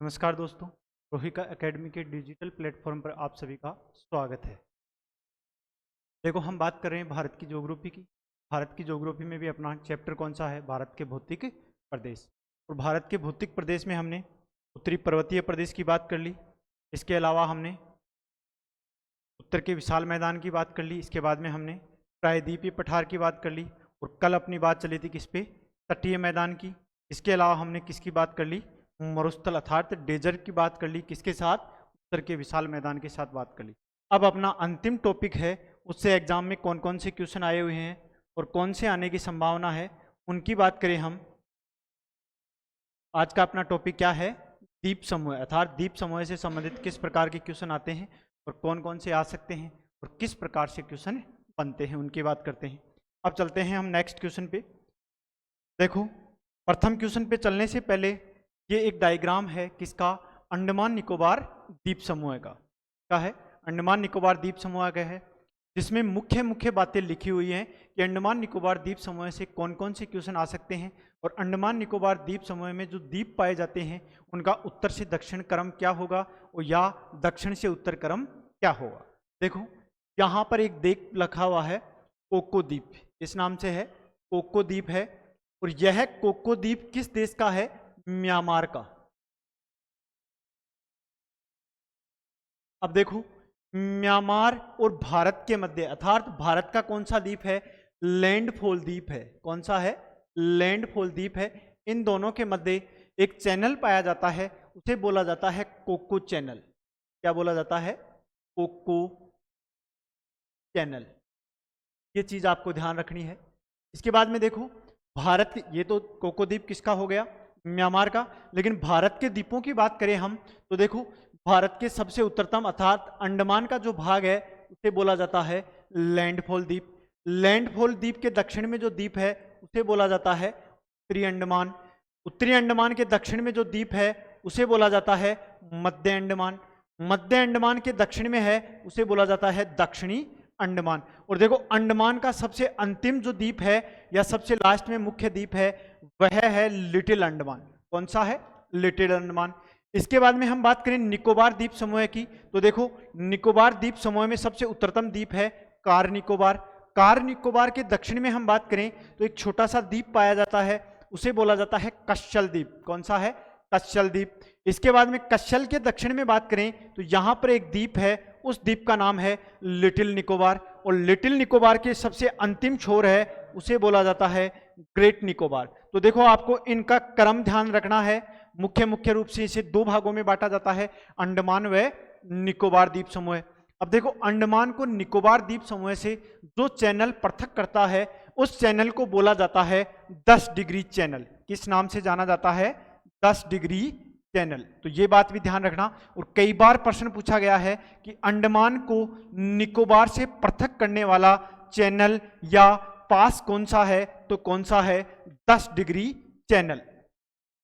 नमस्कार दोस्तों, रोहिका एकेडमी के डिजिटल प्लेटफॉर्म पर आप सभी का स्वागत है। देखो, हम बात कर रहे हैं भारत की ज्योग्राफी की। भारत की ज्योग्राफी में भी अपना चैप्टर कौन सा है? भारत के भौतिक प्रदेश। और भारत के भौतिक प्रदेश में हमने उत्तरी पर्वतीय प्रदेश की बात कर ली। इसके अलावा हमने उत्तर के विशाल मैदान की बात कर ली। इसके बाद में हमने प्रायद्वीपीय पठार की बात कर ली। और कल अपनी बात चली थी किस पे? तटीय मैदान की। इसके अलावा हमने किसकी बात कर ली? मरुस्थल अर्थात डेजर्ट की बात कर ली। किसके साथ? उत्तर के विशाल मैदान के साथ बात कर ली। अब अपना अंतिम टॉपिक है, उससे एग्जाम में कौन कौन से क्वेश्चन आए हुए हैं और कौन से आने की संभावना है, उनकी बात करें हम। आज का अपना टॉपिक क्या है? द्वीप समूह, अर्थात द्वीप समूह से संबंधित किस प्रकार के क्वेश्चन आते हैं और कौन कौन से आ सकते हैं और किस प्रकार से क्वेश्चन बनते हैं, उनकी बात करते हैं। अब चलते हैं हम नेक्स्ट क्वेश्चन पे। देखो, प्रथम क्वेश्चन पे चलने से पहले ये एक डायग्राम है किसका? अंडमान निकोबार द्वीप समूह का है। अंडमान निकोबार द्वीप समूह का है, जिसमें मुख्य मुख्य बातें लिखी हुई हैं कि अंडमान निकोबार द्वीप समूह से कौन कौन से क्वेश्चन आ सकते हैं और अंडमान निकोबार द्वीप समूह में जो द्वीप पाए जाते हैं उनका उत्तर से दक्षिण क्रम क्या होगा और या दक्षिण से उत्तर क्रम क्या होगा। देखो, यहाँ पर एक द्वीप लिखा हुआ है कोको द्वीप, इस नाम से है, कोको द्वीप है। और यह कोको द्वीप किस देश का है? म्यांमार का। अब देखो, म्यांमार और भारत के मध्य, अर्थात भारत का कौन सा द्वीप है? लैंडफॉल द्वीप है। कौन सा है? लैंडफॉल द्वीप है। इन दोनों के मध्य एक चैनल पाया जाता है, उसे बोला जाता है कोको चैनल। क्या बोला जाता है? Coco Chanel. ये चीज आपको ध्यान रखनी है। इसके बाद में देखो, भारत, ये तो कोको द्वीप किसका हो गया? म्यांमार का। लेकिन भारत के द्वीपों की बात करें हम तो देखो, भारत के सबसे उत्तरतम अर्थात अंडमान का जो भाग है उसे बोला जाता है लैंडफॉल द्वीप। लैंडफॉल द्वीप के दक्षिण में जो द्वीप है उसे बोला जाता है उत्तरी अंडमान। उत्तरी अंडमान के दक्षिण में जो द्वीप है उसे बोला जाता है मध्य अंडमान। मध्य अंडमान के दक्षिण में है उसे बोला जाता है दक्षिणी अंडमान। और देखो, अंडमान का सबसे अंतिम जो द्वीप है या सबसे लास्ट में मुख्य द्वीप है वह है लिटिल अंडमान। कौन सा है? लिटिल अंडमान। इसके बाद में हम बात करें निकोबार द्वीप समूह की तो देखो, निकोबार द्वीप समूह में सबसे उत्तरतम द्वीप है कार निकोबार। कार निकोबार के दक्षिण में हम बात करें तो एक छोटा सा द्वीप पाया जाता है, उसे बोला जाता है कच्छल द्वीप। कौन सा है? कच्छल द्वीप। इसके बाद में कच्छल के दक्षिण में बात करें तो यहां पर एक द्वीप है, उस द्वीप का नाम है लिटिल निकोबार। और लिटिल निकोबार के सबसे अंतिम छोर है उसे बोला जाता है ग्रेट निकोबार। तो देखो, आपको इनका क्रम ध्यान रखना है। मुख्य रूप से इसे दो भागों में बांटा जाता है, अंडमान व निकोबार द्वीप समूह। अब देखो, अंडमान को निकोबार द्वीप समूह से जो चैनल पृथक करता है उस चैनल को बोला जाता है 10 डिग्री चैनल। किस नाम से जाना जाता है? 10 डिग्री चैनल। तो ये बात भी ध्यान रखना। और कई बार प्रश्न पूछा गया है कि अंडमान को निकोबार से पृथक करने वाला चैनल या पास कौन सा है? तो कौन सा है? 10 डिग्री चैनल।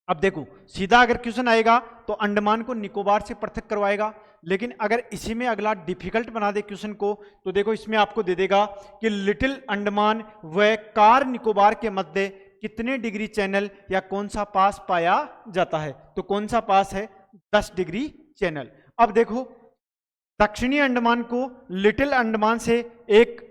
अब देखो, सीधा अगर क्वेश्चन आएगा तो अंडमान को निकोबार से पृथक करवाएगा, लेकिन अगर इसी में अगला डिफिकल्ट बना दे क्वेश्चन को तो देखो, इसमें आपको दे देगा कि लिटिल अंडमान व कार निकोबार के मध्य कितने डिग्री चैनल या कौन सा पास पाया जाता है। तो कौन सा पास है? 10 डिग्री चैनल। अब देखो, दक्षिणी अंडमान को लिटिल अंडमान से एक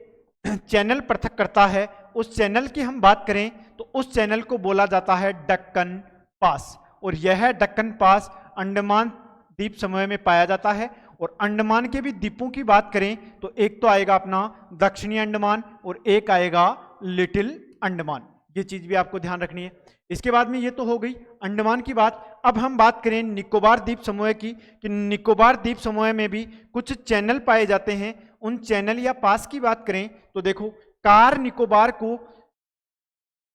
चैनल पृथक करता है। उस चैनल की हम बात करें तो उस चैनल को बोला जाता है दक्कन पास। और यह दक्कन पास अंडमान द्वीप समूह में पाया जाता है। और अंडमान के भी द्वीपों की बात करें तो एक तो आएगा अपना दक्षिणी अंडमान और एक आएगा लिटिल अंडमान। ये चीज भी आपको ध्यान रखनी है। इसके बाद में ये तो हो गई अंडमान की बात। अब हम बात करें निकोबार द्वीप समूह की कि निकोबार द्वीप समूह में भी कुछ चैनल पाए जाते हैं। उन चैनल या पास की बात करें तो देखो, कार निकोबार को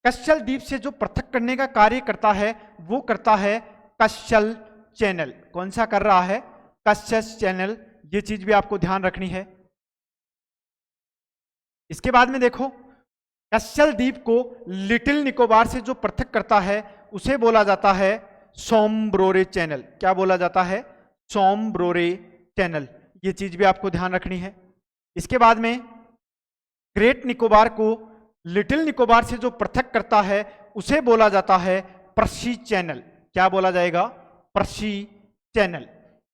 कच्छल द्वीप से जो पृथक करने का कार्य करता है वो करता है कच्छल चैनल। कौन सा कर रहा है? कच्छल चैनल। ये चीज भी आपको ध्यान रखनी है। इसके बाद में देखो, कच्छल द्वीप को लिटिल निकोबार से जो पृथक करता है उसे बोला जाता है सोमब्रोरे चैनल। क्या बोला जाता है? सोमब्रोरे चैनल। ये चीज भी आपको ध्यान रखनी है। इसके बाद में ग्रेट निकोबार को लिटिल निकोबार से जो पृथक करता है उसे बोला जाता है पर्सी चैनल। क्या बोला जाएगा? पर्सी चैनल,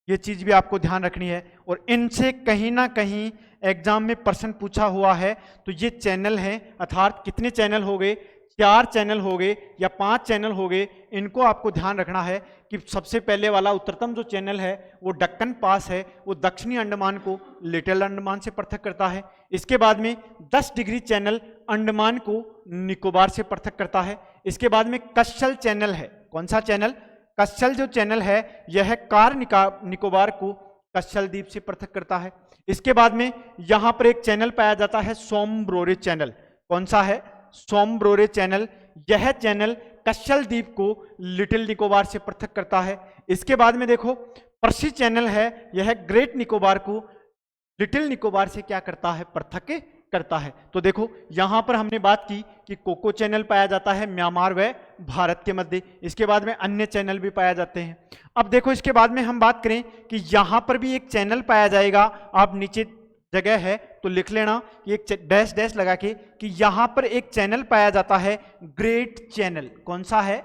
ये चीज भी आपको ध्यान रखनी है। और इनसे कहीं ना कहीं एग्जाम में प्रश्न पूछा हुआ है। तो ये चैनल हैं, अर्थात कितने चैनल हो गए, 4 चैनल हो गए या 5 चैनल हो गए। इनको आपको ध्यान रखना है कि सबसे पहले वाला उत्तरतम जो चैनल है वो दक्कन पास है, वो दक्षिणी अंडमान को लिटिल अंडमान से पृथक करता है। इसके बाद में 10 डिग्री चैनल अंडमान को निकोबार से पृथक करता है। इसके बाद में कच्छल चैनल है। कौन सा चैनल? कच्छल जो चैनल है यह कार निकोबार को कच्छल द्वीप से पृथक करता है। इसके बाद में यहां पर एक चैनल पाया जाता है सोमब्रोरे चैनल। कौन सा है? सोमब्रोरे चैनल। यह चैनल कच्छल द्वीप को लिटिल निकोबार से पृथक करता है। इसके बाद में देखो पर्सी चैनल है, यह ग्रेट निकोबार को लिटिल निकोबार से क्या करता है? पृथक करता है। तो देखो यहां पर हमने बात की कि कोको चैनल पाया जाता है म्यांमार व भारत के मध्य। इसके बाद में अन्य चैनल भी पाया जाते हैं। अब देखो इसके बाद में हम बात करें कि यहां पर भी एक चैनल पाया जाएगा। आप नीचे जगह है तो लिख लेना कि एक डैश डैश लगा के कि यहां पर एक चैनल पाया जाता है ग्रेट चैनल। कौन सा है?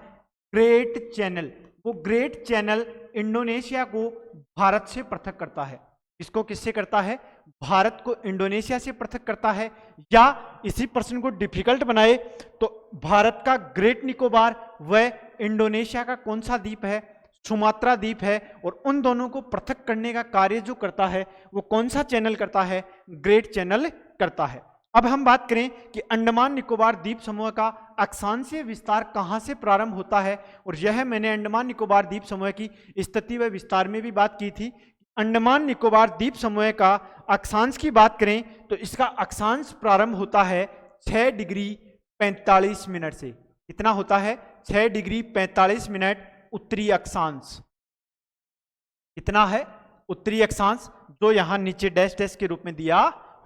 Great channel. वो ग्रेट चैनल इंडोनेशिया को भारत से पृथक करता है। इसको किससे करता है? भारत को इंडोनेशिया से पृथक करता है। या इसी प्रश्न को डिफिकल्ट बनाए तो भारत का ग्रेट निकोबार व इंडोनेशिया का कौन सा द्वीप है? सुमात्रा द्वीप है। और उन दोनों को पृथक करने का कार्य जो करता है वो कौन सा चैनल करता है? ग्रेट चैनल करता है। अब हम बात करें कि अंडमान निकोबार द्वीप समूह का अक्षांशीय विस्तार कहां से प्रारंभ होता है। और यह मैंने अंडमान निकोबार द्वीप समूह की स्थिति व विस्तार में भी बात की थी। अंडमान निकोबार द्वीप समूह का अक्षांश की बात करें तो इसका अक्षांश प्रारंभ होता है 6 डिग्री 45 मिनट से। कितना होता है? 6 डिग्री 45 मिनट उत्तरी अक्षांश। कितना है? उत्तरी अक्षांश, जो यहां नीचे डैश डैश के रूप में दिया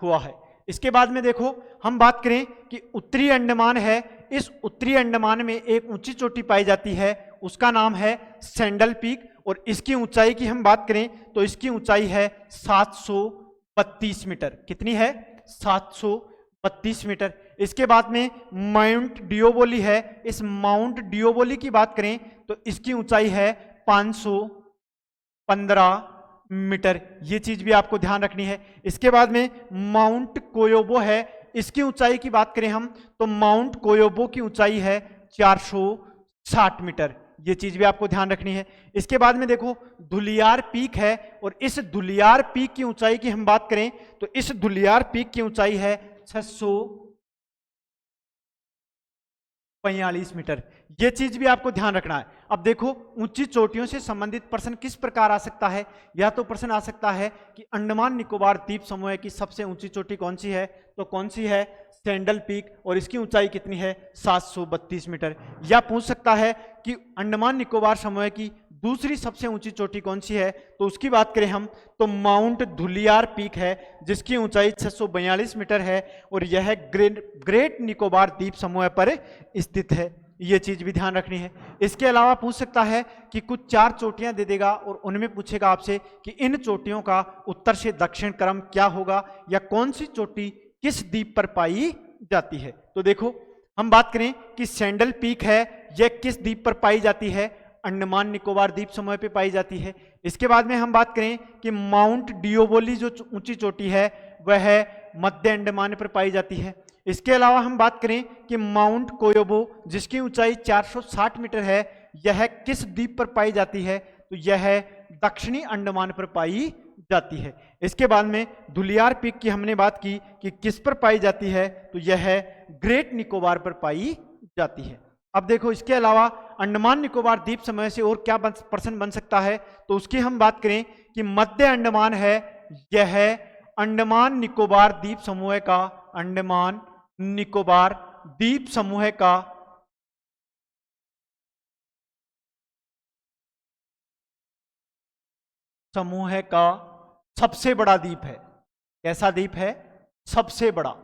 हुआ है। इसके बाद में देखो हम बात करें कि उत्तरी अंडमान है। इस उत्तरी अंडमान में एक ऊंची चोटी पाई जाती है, उसका नाम है सैंडल पीक। और इसकी ऊंचाई की हम बात करें तो इसकी ऊंचाई है 732 मीटर। कितनी है? 732 मीटर। इसके बाद में माउंट डियोबोली है। इस माउंट डियोबोली की बात करें तो इसकी ऊंचाई है 515 मीटर। ये चीज भी आपको ध्यान रखनी है। इसके बाद में माउंट कोयोबो है। इसकी ऊंचाई की बात करें हम तो माउंट कोयोबो की ऊंचाई है 460 मीटर। ये चीज भी आपको ध्यान रखनी है। इसके बाद में देखो धुलियार पीक है। और इस धुलियार पीक की ऊंचाई की हम बात करें तो इस धुलियार पीक की ऊंचाई है 645 मीटर। यह चीज भी आपको ध्यान रखना है। अब देखो ऊंची चोटियों से संबंधित प्रश्न किस प्रकार आ सकता है। या तो प्रश्न आ सकता है कि अंडमान निकोबार द्वीप समूह की सबसे ऊंची चोटी कौन सी है? तो कौन सी है? Sandal peak. और इसकी ऊंचाई कितनी है? 732 मीटर। या पूछ सकता है कि अंडमान निकोबार समूह की दूसरी सबसे ऊंची चोटी कौन सी है? तो उसकी बात करें हम तो माउंट धुलियार पीक है, जिसकी ऊंचाई 642 मीटर है। और यह ग्रेट निकोबार द्वीप समूह पर स्थित है। ये चीज भी ध्यान रखनी है। इसके अलावा पूछ सकता है कि कुछ 4 चोटियां दे देगा और उनमें पूछेगा आपसे कि इन चोटियों का उत्तर से दक्षिण क्रम क्या होगा, या कौन सी चोटी किस द्वीप पर पाई जाती है। तो देखो हम बात करें कि सैंडल पीक है, यह किस द्वीप पर पाई जाती है? अंडमान निकोबार द्वीप समूह पे पाई जाती है। इसके बाद में हम बात करें कि माउंट डियोबोली जो ऊंची चोटी है वह मध्य अंडमान पर पाई जाती है। इसके अलावा हम बात करें कि माउंट कोयोबो जिसकी ऊंचाई 460 मीटर है, यह किस द्वीप पर पाई जाती है? तो यह दक्षिणी अंडमान पर पाई जाती है। इसके बाद में धुलियार पीक की हमने बात की कि किस पर पाई जाती है, तो यह ग्रेट निकोबार पर पाई जाती है। अब देखो इसके अलावा अंडमान निकोबार द्वीप समूह से और क्या प्रश्न बन सकता है, तो उसकी हम बात करें कि मध्य अंडमान है, यह अंडमान निकोबार द्वीप समूह का अंडमान निकोबार द्वीप समूह का सबसे बड़ा द्वीप है। कैसा द्वीप है? सबसे बड़ा।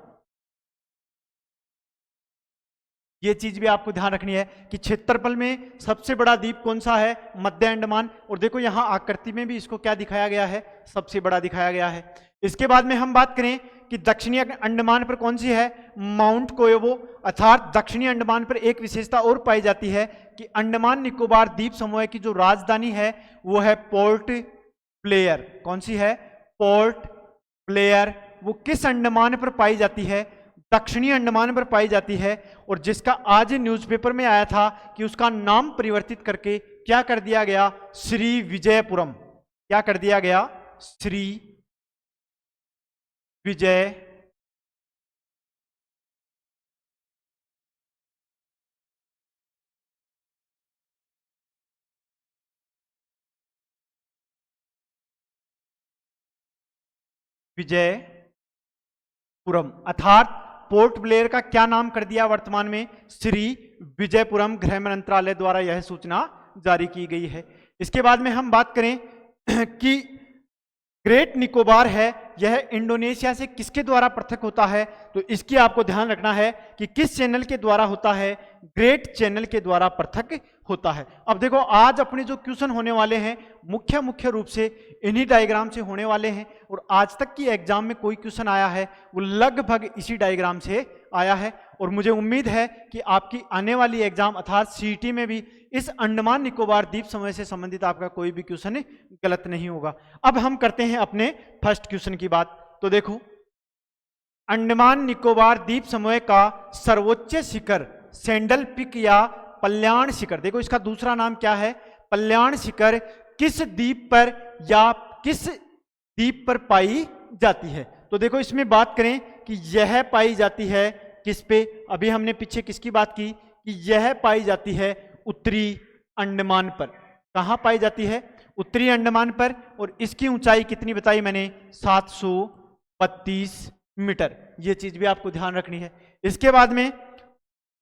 यह चीज भी आपको ध्यान रखनी है कि क्षेत्रफल में सबसे बड़ा द्वीप कौन सा है? मध्य अंडमान। और देखो यहां आकृति में भी इसको क्या दिखाया गया है? सबसे बड़ा दिखाया गया है। इसके बाद में हम बात करें कि दक्षिणी अंडमान पर कौन सी है, माउंट कोयबो, अर्थात दक्षिणी अंडमान पर एक विशेषता और पाई जाती है कि अंडमान निकोबार द्वीप समूह की जो राजधानी है वो है पोर्ट ब्लेयर। कौन सी है, पोर्ट ब्लेयर। वो किस अंडमान पर पाई जाती है, दक्षिणी अंडमान पर पाई जाती है, और जिसका आज न्यूज़पेपर में आया था कि उसका नाम परिवर्तित करके क्या कर दिया गया, श्री विजयपुरम। क्या कर दिया गया, श्री विजय विजयपुरम, अर्थात पोर्ट ब्लेयर का क्या नाम कर दिया वर्तमान में, श्री विजयपुरम। गृह मंत्रालय द्वारा यह सूचना जारी की गई है। इसके बाद में हम बात करें कि ग्रेट निकोबार है, यह इंडोनेशिया से किसके द्वारा पृथक होता है, तो इसकी आपको ध्यान रखना है कि किस चैनल के द्वारा होता है, ग्रेट चैनल के द्वारा पृथक होता है। अब देखो आज अपने जो क्वेश्चन होने वाले हैं मुख्य रूप से इन्हीं डायग्राम से होने वाले हैं, और आज तक की एग्जाम में कोई क्वेश्चन आया है वो लगभग इसी डायग्राम से आया है, और मुझे उम्मीद है कि आपकी आने वाली एग्जाम अर्थात सीईटी में भी इस अंडमान निकोबार द्वीप समूह से संबंधित आपका कोई भी क्वेश्चन गलत नहीं होगा। अब हम करते हैं अपने फर्स्ट क्वेश्चन की बात। तो देखो, अंडमान निकोबार द्वीप समूह का सर्वोच्च शिखर सैंडल पीक या पल्याण शिखर, देखो इसका दूसरा नाम क्या है, पल्याण शिखर, किस द्वीप पर या किस द्वीप पर पाई जाती है। तो देखो इसमें बात करें कि यह पाई जाती है किस पे, अभी हमने पीछे किसकी बात की कि यह पाई जाती है उत्तरी अंडमान पर। कहां पाई जाती है, उत्तरी अंडमान पर, और इसकी ऊंचाई कितनी बताई मैंने, 732 मीटर। यह चीज भी आपको ध्यान रखनी है। इसके बाद में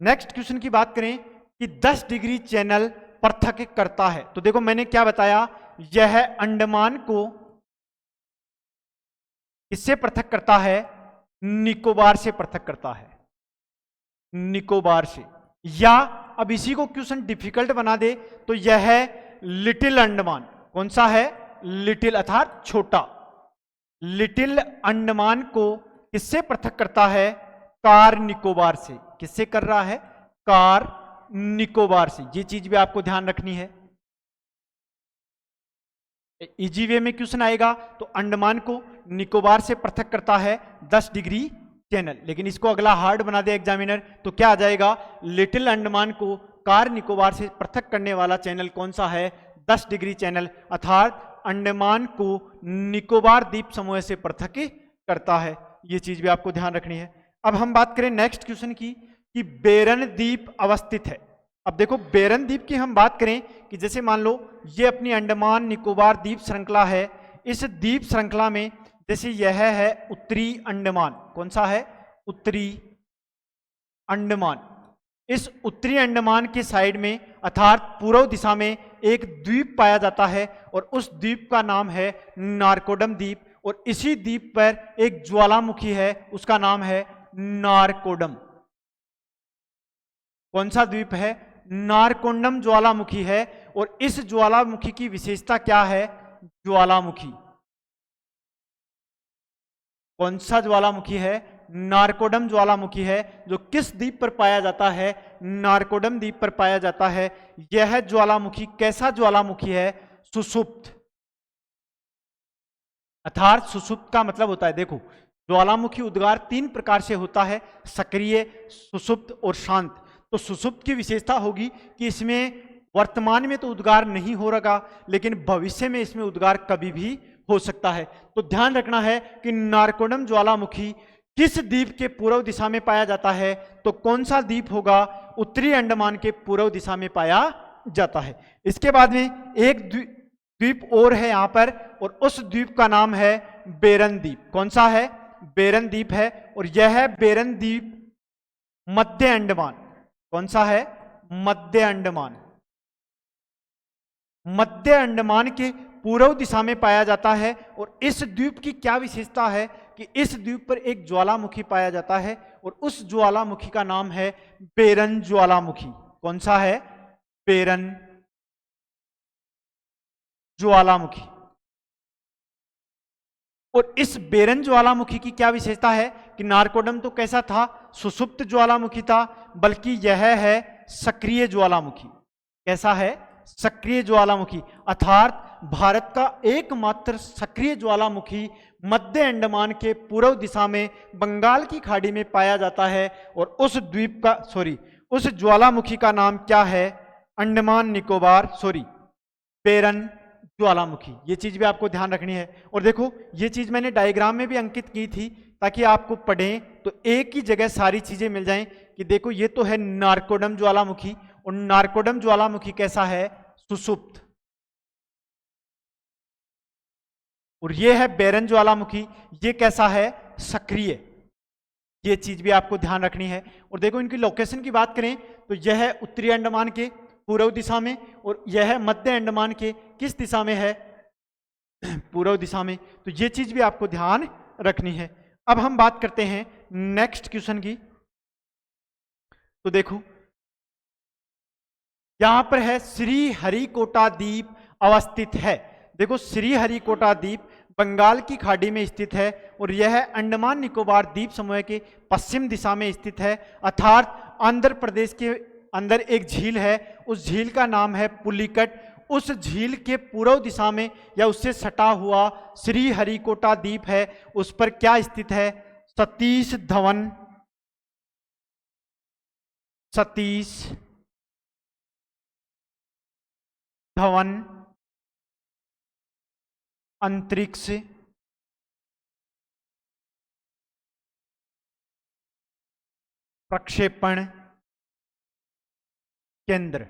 नेक्स्ट क्वेश्चन की बात करें कि 10 डिग्री चैनल पृथक करता है। तो देखो मैंने क्या बताया, यह अंडमान को किससे पृथक करता है, निकोबार से पृथक करता है, निकोबार से। या अब इसी को क्वेश्चन डिफिकल्ट बना दे तो यह है लिटिल अंडमान। कौन सा है, लिटिल अर्थात छोटा। लिटिल अंडमान को किससे पृथक करता है, कार निकोबार से। किससे कर रहा है, कार निकोबार से। ये चीज भी आपको ध्यान रखनी है। इजी वे में क्वेश्चन आएगा तो अंडमान को निकोबार से पृथक करता है 10 डिग्री चैनल, लेकिन इसको अगला हार्ड बना दे एग्जामिनर तो क्या आ जाएगा, लिटिल अंडमान को कार निकोबार से पृथक करने वाला चैनल कौन सा है, 10 डिग्री चैनल, अर्थात अंडमान को निकोबार द्वीप समूह से पृथक करता है। ये चीज भी आपको ध्यान रखनी है। अब हम बात करें नेक्स्ट क्वेश्चन की कि बेरन द्वीप अवस्थित है। अब देखो बेरन द्वीप की हम बात करें कि जैसे मान लो ये अपनी अंडमान निकोबार द्वीप श्रृंखला है, इस द्वीप श्रृंखला में जैसे यह है उत्तरी अंडमान। कौन सा है, उत्तरी अंडमान। इस उत्तरी अंडमान के साइड में अर्थात पूर्व दिशा में एक द्वीप पाया जाता है और उस द्वीप का नाम है नारकोडम द्वीप, और इसी द्वीप पर एक ज्वालामुखी है, उसका नाम है नारकोडम। कौन सा द्वीप है, नारकोंडम ज्वालामुखी है, और इस ज्वालामुखी की विशेषता क्या है, ज्वालामुखी। कौन सा ज्वालामुखी है, नारकोडम ज्वालामुखी है, जो किस द्वीप पर पाया जाता है, नारकोडम द्वीप पर पाया जाता है। यह ज्वालामुखी कैसा ज्वालामुखी है, सुषुप्त, अर्थात सुषुप्त का मतलब होता है, देखो ज्वालामुखी उद्गार 3 प्रकार से होता है, सक्रिय, सुषुप्त और शांत। तो सुषुप्त की विशेषता होगी कि इसमें वर्तमान में तो उद्गार नहीं हो रहा, लेकिन भविष्य में इसमें उद्गार कभी भी हो सकता है। तो ध्यान रखना है कि नारकोडम ज्वालामुखी किस द्वीप के पूर्व दिशा में पाया जाता है, तो कौन सा द्वीप होगा, उत्तरी अंडमान के पूर्व दिशा में पाया जाता है। इसके बाद में एक द्वीप और है यहां पर, और उस द्वीप का नाम है बेरन द्वीप। कौन सा है, बेरन द्वीप है, और यह बेरन द्वीप मध्य अंडमान। कौन सा है, मध्य अंडमान। मध्य अंडमान के पूर्व दिशा में पाया जाता है, और इस द्वीप की क्या विशेषता है कि इस द्वीप पर एक ज्वालामुखी पाया जाता है, और उस ज्वालामुखी का नाम है बेरन ज्वालामुखी। कौन सा है, बेरन ज्वालामुखी। और इस बेरन ज्वालामुखी की क्या विशेषता है कि नारकोडम तो कैसा था, सुषुप्त ज्वालामुखी था, बल्कि यह है सक्रिय ज्वालामुखी। कैसा है, सक्रिय ज्वालामुखी। अर्थात भारत का एकमात्र सक्रिय ज्वालामुखी मध्य अंडमान के पूर्व दिशा में बंगाल की खाड़ी में पाया जाता है, और उस ज्वालामुखी का नाम क्या है, अंडमान निकोबार बेरन ज्वालामुखी। ये चीज भी आपको ध्यान रखनी है। और देखो ये चीज मैंने डायग्राम में भी अंकित की थी ताकि आपको पढ़ें तो एक ही जगह सारी चीजें मिल जाएं कि देखो ये तो है नारकोडम ज्वालामुखी, और नारकोडम ज्वालामुखी कैसा है, सुषुप्त, और ये है बेरन ज्वालामुखी, ये कैसा है, सक्रिय। ये चीज भी आपको ध्यान रखनी है। और देखो इनकी लोकेशन की बात करें तो यह है उत्तरी अंडमान के पूर्व दिशा में, और यह है मध्य अंडमान के किस दिशा में है, पूर्व दिशा में। तो ये चीज भी आपको ध्यान रखनी है। अब हम बात करते हैं नेक्स्ट क्वेश्चन की। तो देखो यहां पर है श्री हरिकोटा द्वीप अवस्थित है। देखो श्री हरिकोटा द्वीप बंगाल की खाड़ी में स्थित है, और यह अंडमान निकोबार द्वीप समूह के पश्चिम दिशा में स्थित है। अर्थात आंध्र प्रदेश के अंदर एक झील है, उस झील का नाम है पुलिकट। उस झील के पूर्व दिशा में या उससे सटा हुआ श्री हरिकोटा द्वीप है, उस पर क्या स्थित है, सतीश धवन अंतरिक्ष प्रक्षेपण केंद्र।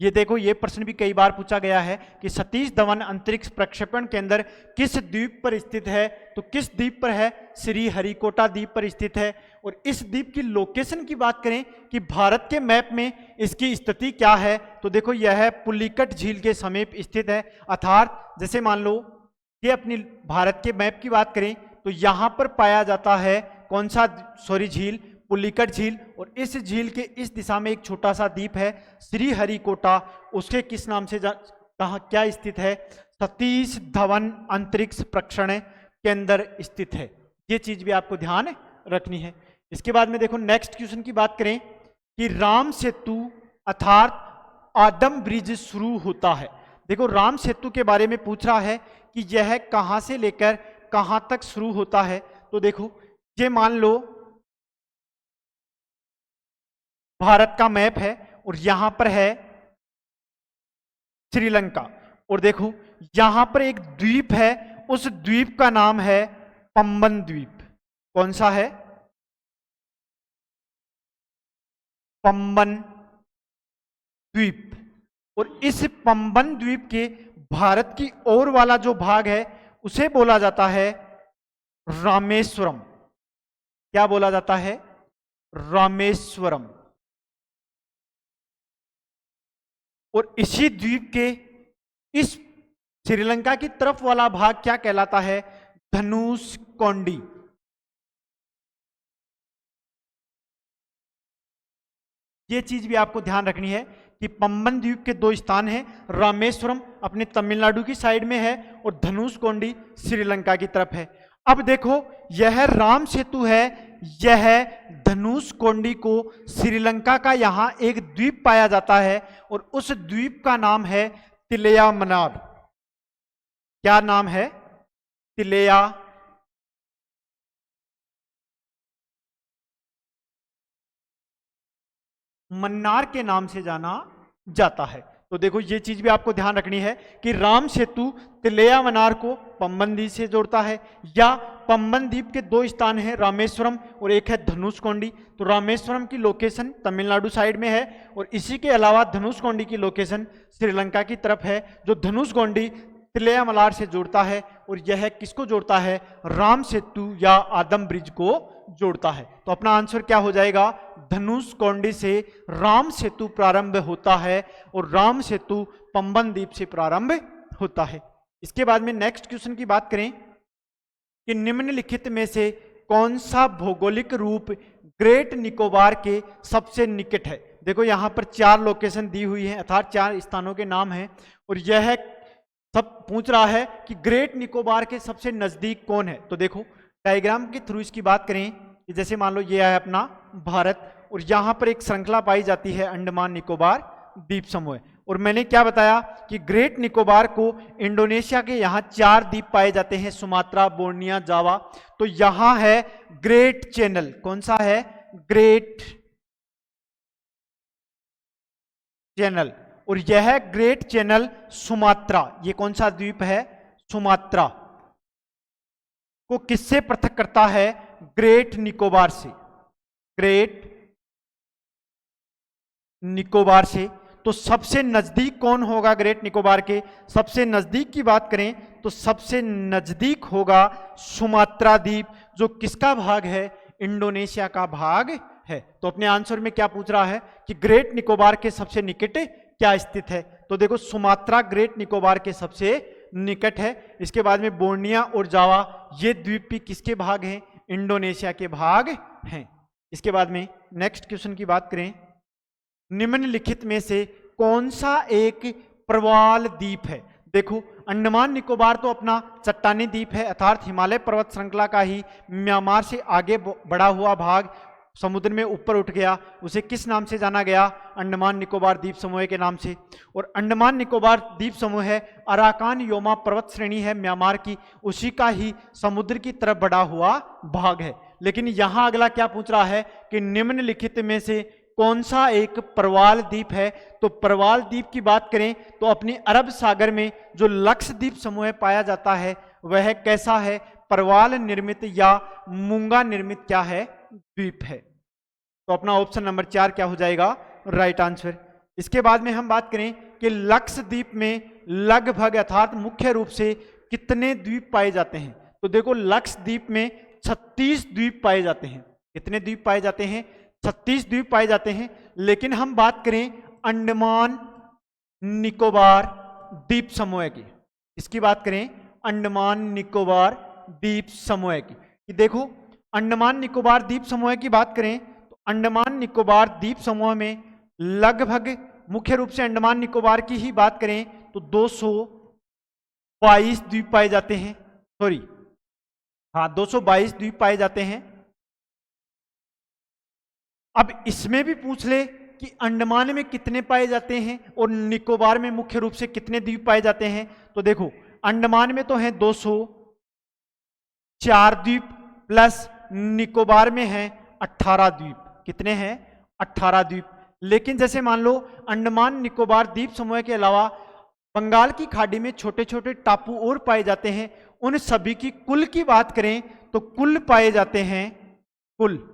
ये देखो ये प्रश्न भी कई बार पूछा गया है कि सतीश धवन अंतरिक्ष प्रक्षेपण केंद्र किस द्वीप पर स्थित है, तो किस द्वीप पर है, श्री हरिकोटा द्वीप पर स्थित है। और इस द्वीप की लोकेशन की बात करें कि भारत के मैप में इसकी स्थिति क्या है, तो देखो यह है पुलिकट झील के समीप स्थित है। अर्थात जैसे मान लो ये अपनी भारत के मैप की बात करें तो यहां पर पाया जाता है कौन सा झील, पुलिकट झील, और इस झील के इस दिशा में एक छोटा सा द्वीप है श्री हरिकोटा, उसके किस नाम से कहा क्या स्थित है, सतीश धवन अंतरिक्ष प्रक्षेपण केंद्र स्थित है। ये चीज भी आपको ध्यान रखनी है। इसके बाद में देखो नेक्स्ट क्वेश्चन की बात करें कि राम सेतु अर्थात आदम ब्रिज शुरू होता है। देखो राम सेतु के बारे में पूछ रहा है कि यह कहां से लेकर कहां तक शुरू होता है। तो देखो ये मान लो भारत का मैप है और यहां पर है श्रीलंका, और देखो यहां पर एक द्वीप है, उस द्वीप का नाम है पंबन द्वीप। कौन सा है, पंबन द्वीप। और इस पंबन द्वीप के भारत की ओर वाला जो भाग है उसे बोला जाता है रामेश्वरम। क्या बोला जाता है, रामेश्वरम। और इसी द्वीप के इस श्रीलंका की तरफ वाला भाग क्या कहलाता है, धनुषकोडी। ये चीज भी आपको ध्यान रखनी है कि पंबन द्वीप के दो स्थान हैं, रामेश्वरम अपने तमिलनाडु की साइड में है और धनुषकोडी श्रीलंका की तरफ है। अब देखो यह राम सेतु है, यह धनुषकोडी को श्रीलंका का यहां एक द्वीप पाया जाता है और उस द्वीप का नाम है तिलैया मन्नार। क्या नाम है, तिलैया मन्नार के नाम से जाना जाता है। तो देखो ये चीज भी आपको ध्यान रखनी है कि राम सेतु तिलैया मन्नार को पंबन द्वीप से जोड़ता है, या पंबन द्वीप के दो स्थान हैं, रामेश्वरम और एक है धनुषकोडी। तो रामेश्वरम की लोकेशन तमिलनाडु साइड में है और इसी के अलावा धनुषकोडी की लोकेशन श्रीलंका की तरफ है, जो धनुषकोडी तिलैया मन्नार से जोड़ता है। और यह किसको जोड़ता है, राम सेतु या आदम ब्रिज को जोड़ता है। तो अपना आंसर क्या हो जाएगा, धनुषकोडी से राम सेतु प्रारंभ होता है और राम सेतु पंबन द्वीप से प्रारंभ होता है। इसके बाद में नेक्स्ट क्वेश्चन की बात करें कि निम्नलिखित में से कौन सा भौगोलिक रूप ग्रेट निकोबार के सबसे निकट है। देखो यहां पर 4 लोकेशन दी हुई है, अर्थात 4 स्थानों के नाम हैं और यह सब पूछ रहा है कि ग्रेट निकोबार के सबसे नजदीक कौन है। तो देखो डायग्राम के थ्रू इसकी बात करें कि जैसे मान लो ये है अपना भारत और यहां पर एक श्रृंखला पाई जाती है अंडमान निकोबार द्वीप समूह। और मैंने क्या बताया कि ग्रेट निकोबार को इंडोनेशिया के यहां 4 द्वीप पाए जाते हैं, सुमात्रा, बोर्निया, जावा। तो यहां है ग्रेट चैनल। कौन सा है? Great channel. और यह ग्रेट चैनल सुमात्रा, ये कौन सा द्वीप है? सुमात्रा को किससे पृथक करता है? ग्रेट निकोबार से। ग्रेट निकोबार से। तो सबसे नजदीक कौन होगा ग्रेट निकोबार के? सबसे नजदीक की बात करें तो सबसे नजदीक होगा सुमात्रा द्वीप, जो किसका भाग है? इंडोनेशिया का भाग है। तो अपने आंसर में क्या पूछ रहा है कि ग्रेट निकोबार के सबसे निकट क्या स्थित है? तो देखो सुमात्रा ग्रेट निकोबार के सबसे निकट है। इसके बाद में बोर्निया और जावा, ये द्वीप भी किसके भाग हैं? इंडोनेशिया के भाग हैं। इसके बाद में नेक्स्ट क्वेश्चन की बात करें, निम्नलिखित में से कौन सा एक प्रवाल द्वीप है? देखो अंडमान निकोबार तो अपना चट्टानी द्वीप है, अर्थात हिमालय पर्वत श्रृंखला का ही म्यांमार से आगे बढ़ा हुआ भाग समुद्र में ऊपर उठ गया। उसे किस नाम से जाना गया? अंडमान निकोबार द्वीप समूह के नाम से। और अंडमान निकोबार द्वीप समूह है अराकान योमा पर्वत श्रेणी है म्यांमार की, उसी का ही समुद्र की तरफ बढ़ा हुआ भाग है। लेकिन यहां अगला क्या पूछ रहा है कि निम्नलिखित में से कौन सा एक प्रवाल द्वीप है? तो प्रवाल द्वीप की बात करें तो अपनी अरब सागर में जो लक्षद्वीप समूह पाया जाता है वह कैसा है? प्रवाल निर्मित या मूंगा निर्मित क्या है? द्वीप है। तो अपना ऑप्शन नंबर 4 क्या हो जाएगा? Right answer. इसके बाद में हम बात करें कि लक्षद्वीप में लगभग अर्थात मुख्य रूप से कितने द्वीप पाए जाते हैं? तो देखो लक्षद्वीप में 36 द्वीप पाए जाते हैं। कितने द्वीप पाए जाते हैं? 36 द्वीप पाए जाते हैं। लेकिन हम बात करें अंडमान निकोबार द्वीप समूह की, इसकी बात करें अंडमान निकोबार द्वीप समूह की, कि देखो अंडमान निकोबार द्वीप समूह की बात करें तो अंडमान निकोबार द्वीप समूह में लगभग मुख्य रूप से अंडमान निकोबार की ही बात करें तो 222 द्वीप पाए जाते हैं। 222 द्वीप पाए जाते हैं। अब इसमें भी पूछ ले कि अंडमान में कितने पाए जाते हैं और निकोबार में मुख्य रूप से कितने द्वीप पाए जाते हैं। तो देखो अंडमान में तो हैं 204 द्वीप प्लस निकोबार में हैं 18 द्वीप। कितने हैं? 18 द्वीप। लेकिन जैसे मान लो अंडमान निकोबार द्वीप समूह के अलावा बंगाल की खाड़ी में छोटे छोटे टापू और पाए जाते हैं, उन सभी की कुल की बात करें तो कुल पाए जाते हैं कुल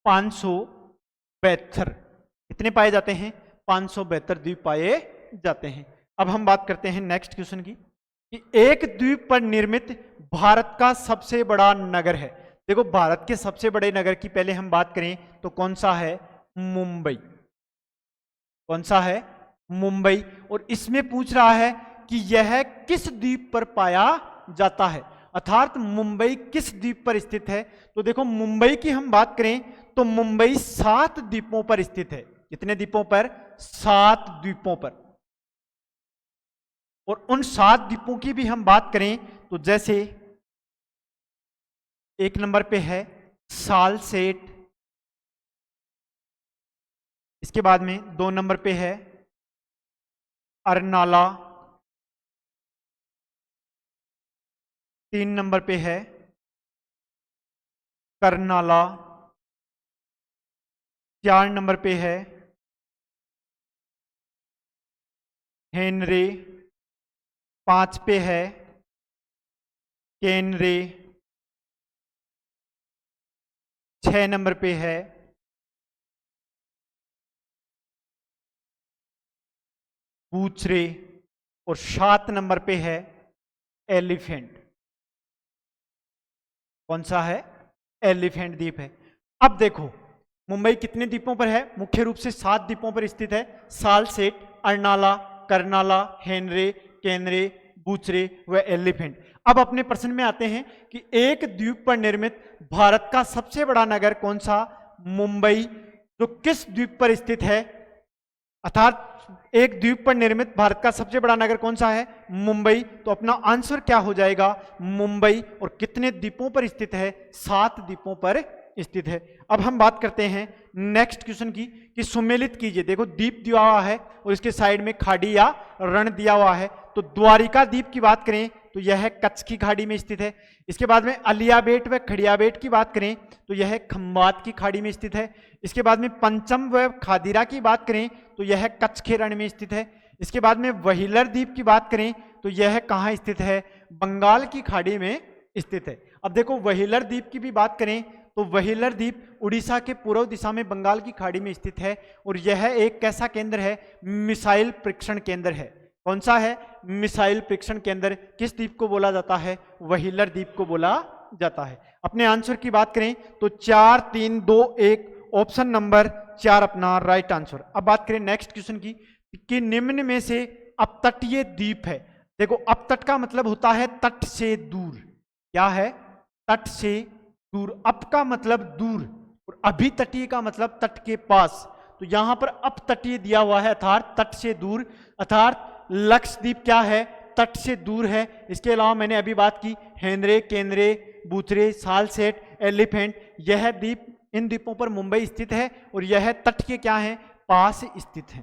572। कितने पाए जाते हैं? 572 द्वीप पाए जाते हैं। अब हम बात करते हैं नेक्स्ट क्वेश्चन की कि एक द्वीप पर निर्मित भारत का सबसे बड़ा नगर है। देखो भारत के सबसे बड़े नगर की पहले हम बात करें तो कौन सा है? मुंबई। कौन सा है? मुंबई। और इसमें पूछ रहा है कि यह किस द्वीप पर पाया जाता है, अर्थात मुंबई किस द्वीप पर स्थित है। तो देखो मुंबई की हम बात करें तो मुंबई 7 द्वीपों पर स्थित है। कितने द्वीपों पर? 7 द्वीपों पर। और उन 7 द्वीपों की भी हम बात करें तो जैसे 1 नंबर पे है सालसेट, इसके बाद में 2 नंबर पे है अरनाला, 3 नंबर पे है करनाला, 4 नंबर पे है हेनरे, 5 पे है केनरे, 6 नंबर पे है बूचरे और 7 नंबर पे है एलिफेंट। कौन सा है? एलिफेंट द्वीप है। अब देखो मुंबई कितने द्वीपों पर है? मुख्य रूप से 7 द्वीपों पर स्थित है। सालसेट, अरनाला, करनाला, हेनरे, केनरे, बूचरे व एलिफेंट। अब अपने प्रश्न में आते हैं कि एक द्वीप पर निर्मित भारत का सबसे बड़ा नगर कौन सा? मुंबई। जो किस द्वीप पर स्थित है, अर्थात एक द्वीप पर निर्मित भारत का सबसे बड़ा नगर कौन सा है, मुंबई। तो अपना आंसर क्या हो जाएगा, मुंबई। और कितने द्वीपों पर स्थित है, 7 द्वीपों पर स्थित है। अब हम बात करते हैं नेक्स्ट क्वेश्चन की कि सुमेलित कीजिए। देखो द्वीप दिया हुआ है और इसके साइड में खाड़ी या रण दिया हुआ है। तो द्वारिका द्वीप की बात करें तो यह कच्छ की खाड़ी में स्थित है। इसके बाद में अलियाबेट व खड़ियाबेट की बात करें तो यह खंबात की खाड़ी में स्थित है। इसके बाद में पंचम व खादिरा की बात करें तो यह कच्छ के रण में स्थित है। इसके बाद में व्हीलर द्वीप की बात करें तो यह कहाँ स्थित है, बंगाल की खाड़ी में स्थित है। अब देखो व्हीलर द्वीप की भी बात करें तो व्हीलर द्वीप उड़ीसा के पूर्व दिशा में बंगाल की खाड़ी में स्थित है और यह एक कैसा केंद्र है, मिसाइल परीक्षण केंद्र है। कौन सा है, मिसाइल परीक्षण केंद्र। किस द्वीप को बोला जाता है, व्हीलर द्वीप को बोला जाता है। अपने आंसर की बात करें तो 4 3 2 1 ऑप्शन नंबर 4 अपना राइट आंसर। अब बात करें नेक्स्ट क्वेश्चन की कि निम्न में से अपतटीय द्वीप है। देखो अपतट का मतलब होता है तट से दूर। क्या है, तट से दूर। अप का मतलब दूर और अभितटीय का मतलब तट के पास। तो यहां पर अपतटीय दिया हुआ है अर्थात तट से दूर, अर्थात लक्षद्वीप क्या है, तट से दूर है। इसके अलावा मैंने अभी बात की हेनरे, केंद्रे, बूथरे, सालसेट, एलिफेंट, यह द्वीप, इन द्वीपों पर मुंबई स्थित है और यह तट के क्या है, पास स्थित है।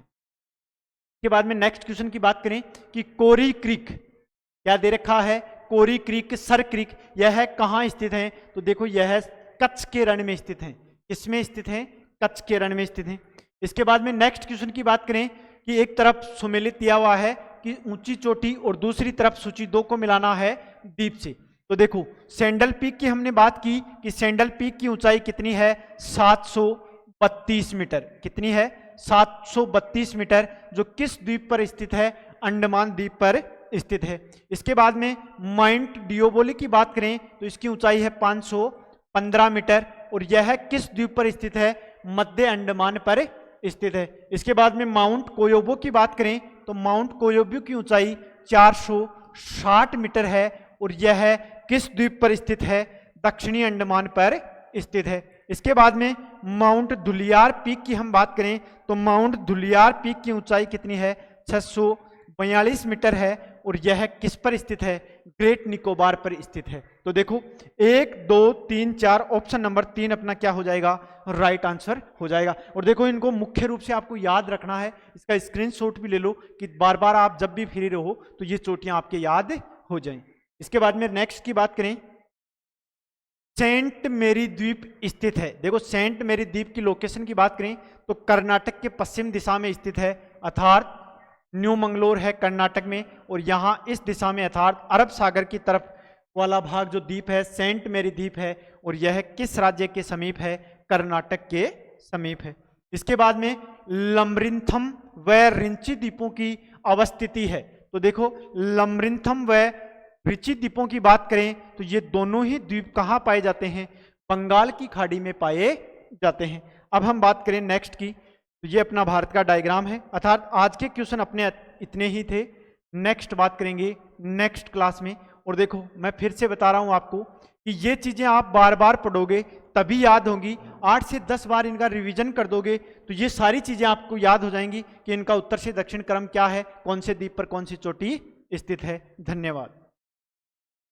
के बाद में नेक्स्ट क्वेश्चन की बात करें कि कोरी क्रीक क्या दे रखा है, कोरी क्रीक, सर क्रीक, यह कहाँ स्थित है। तो देखो यह कच्छ के रण में स्थित है। किसमें स्थित है, कच्छ के रण में स्थित है। इसके बाद में नेक्स्ट क्वेश्चन की बात करें कि एक तरफ सुमेलित दिया हुआ है कि ऊंची चोटी और दूसरी तरफ सूची 2 को मिलाना है द्वीप से। तो देखो सैंडल पीक की हमने बात की कि सैंडल पीक की ऊंचाई कितनी है, 732 मीटर। कितनी है, 732 मीटर, जो किस द्वीप पर स्थित है, अंडमान द्वीप पर स्थित है। इसके बाद में माउंट डिओबोली की बात करें तो इसकी ऊंचाई है 515 मीटर और यह किस द्वीप पर स्थित है, मध्य अंडमान पर स्थित है। इसके बाद में माउंट कोयोबो की बात करें तो माउंट कोयोबो की ऊंचाई 460 मीटर है और यह किस द्वीप पर स्थित है, दक्षिणी अंडमान पर स्थित है। इसके बाद में माउंट धुलियार पीक की हम बात करें तो माउंट धुलियार पीक की ऊंचाई कितनी है, 642 मीटर है और यह किस पर स्थित है, ग्रेट निकोबार पर स्थित है। तो देखो 1 2 3 4 ऑप्शन नंबर 3 अपना क्या हो जाएगा, राइट आंसर हो जाएगा। और देखो इनको मुख्य रूप से आपको याद रखना है, इसका स्क्रीनशॉट भी ले लो कि बार बार आप जब भी फ्री रहो तो ये चोटियां आपके याद हो जाएं। इसके बाद में नेक्स्ट की बात करें, सेंट मेरी द्वीप स्थित है। देखो सेंट मेरी द्वीप की लोकेशन की बात करें तो कर्नाटक के पश्चिम दिशा में स्थित है, अर्थात न्यू मंगलोर है कर्नाटक में और यहाँ इस दिशा में अर्थात अरब सागर की तरफ वाला भाग जो द्वीप है सेंट मेरी द्वीप है और यह किस राज्य के समीप है, कर्नाटक के समीप है। इसके बाद में लमरिंथम व रिंची द्वीपों की अवस्थिति है। तो देखो लमरिंथम व रिंची द्वीपों की बात करें तो ये दोनों ही द्वीप कहाँ पाए जाते हैं, बंगाल की खाड़ी में पाए जाते हैं। अब हम बात करें नेक्स्ट की, तो ये अपना भारत का डायग्राम है, अर्थात आज के क्वेश्चन अपने इतने ही थे। नेक्स्ट बात करेंगे नेक्स्ट क्लास में। और देखो मैं फिर से बता रहा हूं आपको कि ये चीजें आप बार बार पढ़ोगे तभी याद होंगी। 8 से 10 बार इनका रिवीजन कर दोगे तो ये सारी चीजें आपको याद हो जाएंगी कि इनका उत्तर से दक्षिण क्रम क्या है, कौन से द्वीप पर कौन सी चोटी स्थित है। धन्यवाद।